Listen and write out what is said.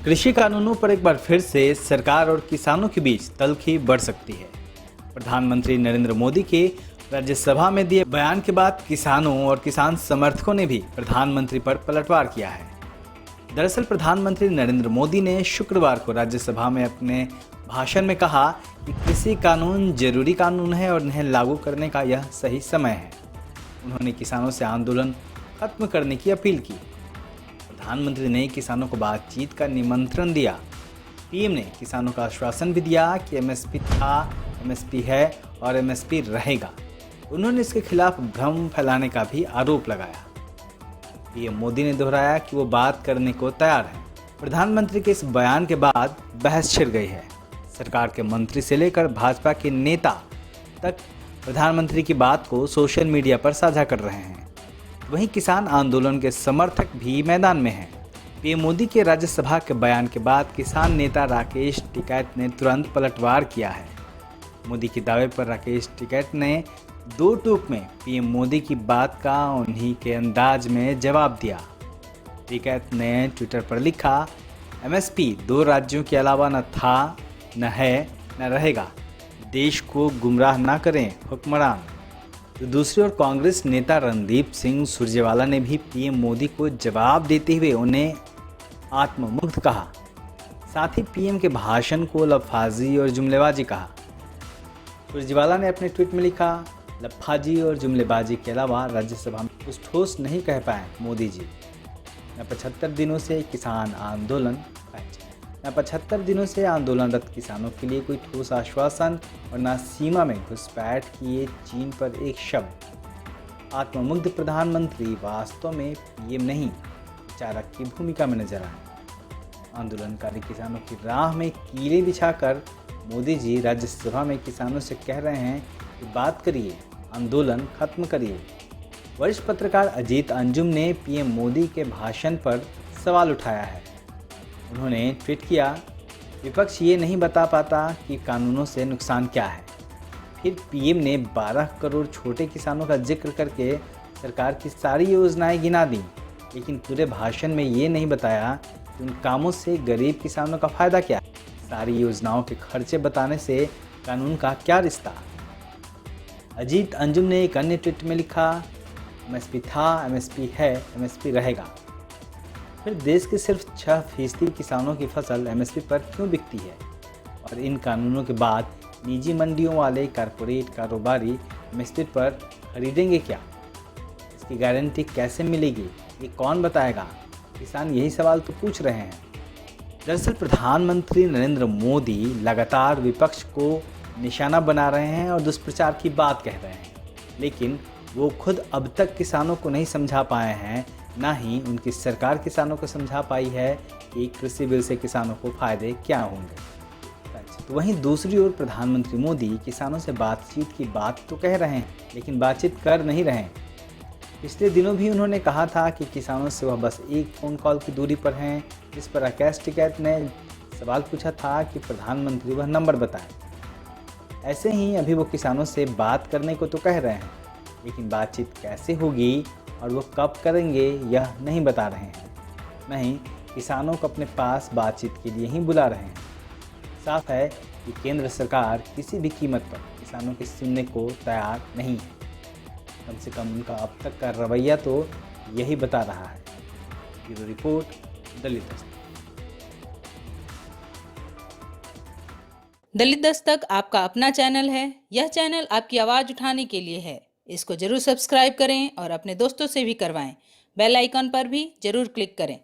कृषि कानूनों पर एक बार फिर से सरकार और किसानों के बीच तल्खी बढ़ सकती है। प्रधानमंत्री नरेंद्र मोदी के राज्यसभा में दिए बयान के बाद किसानों और किसान समर्थकों ने भी प्रधानमंत्री पर पलटवार किया है। दरअसल प्रधानमंत्री नरेंद्र मोदी ने शुक्रवार को राज्यसभा में अपने भाषण में कहा कि कृषि कानून जरूरी कानून है और इन्हें लागू करने का यह सही समय है। उन्होंने किसानों से आंदोलन खत्म करने की अपील की। प्रधानमंत्री ने किसानों को बातचीत का निमंत्रण दिया। पीएम ने किसानों का आश्वासन भी दिया कि एमएसपी था, एमएसपी है और एमएसपी रहेगा। उन्होंने इसके खिलाफ भ्रम फैलाने का भी आरोप लगाया। पीएम मोदी ने दोहराया कि वो बात करने को तैयार है। प्रधानमंत्री के इस बयान के बाद बहस छिड़ गई है। सरकार के मंत्री से लेकर भाजपा के नेता तक प्रधानमंत्री की बात को सोशल मीडिया पर साझा कर रहे हैं। वहीं किसान आंदोलन के समर्थक भी मैदान में हैं। पीएम मोदी के राज्यसभा के बयान के बाद किसान नेता राकेश टिकैत ने तुरंत पलटवार किया है। मोदी के दावे पर राकेश टिकैत ने दो टूक में पीएम मोदी की बात का उन्हीं के अंदाज में जवाब दिया। टिकैत ने ट्विटर पर लिखा, एमएसपी दो राज्यों के अलावा न था, न है, न रहेगा। देश को गुमराह न करें हुक्मरान। तो दूसरी ओर कांग्रेस नेता रणदीप सिंह सुरजेवाला ने भी पीएम मोदी को जवाब देते हुए उन्हें आत्ममुग्ध कहा। साथ ही पीएम के भाषण को लफाजी और जुमलेबाजी कहा। सुरजेवाला ने अपने ट्वीट में लिखा, लफाजी और जुमलेबाजी के अलावा राज्यसभा में कुछ ठोस नहीं कह पाए मोदी जी। न 75 दिनों से आंदोलनरत किसानों के लिए कोई ठोस आश्वासन और न सीमा में घुसपैठ किए चीन पर एक शब्द। आत्ममुग्ध प्रधानमंत्री वास्तव में पीएम नहीं, विचारक की भूमिका में नजर आए। आंदोलनकारी किसानों की राह में कीले बिछाकर मोदी जी राज्यसभा में किसानों से कह रहे हैं कि बात करिए, आंदोलन खत्म करिए। वरिष्ठ पत्रकार अजीत अंजुम ने पीएम मोदी के भाषण पर सवाल उठाया है। उन्होंने ट्वीट किया, विपक्ष ये नहीं बता पाता कि कानूनों से नुकसान क्या है। फिर पीएम ने 12 करोड़ छोटे किसानों का जिक्र करके सरकार की सारी योजनाएं गिना दी, लेकिन पूरे भाषण में ये नहीं बताया कि उन कामों से गरीब किसानों का फायदा क्या है। सारी योजनाओं के खर्चे बताने से कानून का क्या रिश्ता। अजीत अंजुम ने एक अन्य ट्वीट में लिखा, एमएसपी था, एमएसपी है, एमएसपी रहेगा। फिर देश के सिर्फ 6% किसानों की फसल एमएसपी पर क्यों बिकती है? और इन कानूनों के बाद निजी मंडियों वाले कारपोरेट कारोबारी एमएसपी पर खरीदेंगे क्या? इसकी गारंटी कैसे मिलेगी? ये कौन बताएगा? किसान यही सवाल तो पूछ रहे हैं। दरअसल प्रधानमंत्री नरेंद्र मोदी लगातार विपक्ष को निशाना बना रहे हैं और दुष्प्रचार की बात कह रहे हैं, लेकिन वो खुद अब तक किसानों को नहीं समझा पाए हैं, ना ही उनकी सरकार किसानों को समझा पाई है कि कृषि बिल से किसानों को फायदे क्या होंगे। तो वहीं दूसरी ओर प्रधानमंत्री मोदी किसानों से बातचीत की बात तो कह रहे हैं, लेकिन बातचीत कर नहीं रहे हैं। पिछले दिनों भी उन्होंने कहा था कि किसानों से वह बस एक फ़ोन कॉल की दूरी पर हैं, जिस पर राकेश टिकैत ने सवाल पूछा था कि प्रधानमंत्री वह नंबर बताएं। ऐसे ही अभी वो किसानों से बात करने को तो कह रहे हैं, लेकिन बातचीत कैसे होगी और वो कब करेंगे यह नहीं बता रहे हैं। नहीं, किसानों को अपने पास बातचीत के लिए ही बुला रहे हैं। साफ है कि केंद्र सरकार किसी भी कीमत पर किसानों की सुनने को तैयार नहीं है। कम से कम उनका अब तक का रवैया तो यही बता रहा है। ब्यूरो रिपोर्ट, दलित दस्तक। दलित दस्तक आपका अपना चैनल है। यह चैनल आपकी आवाज़ उठाने के लिए है। इसको जरूर सब्सक्राइब करें और अपने दोस्तों से भी करवाएं। बेल आइकन पर भी जरूर क्लिक करें।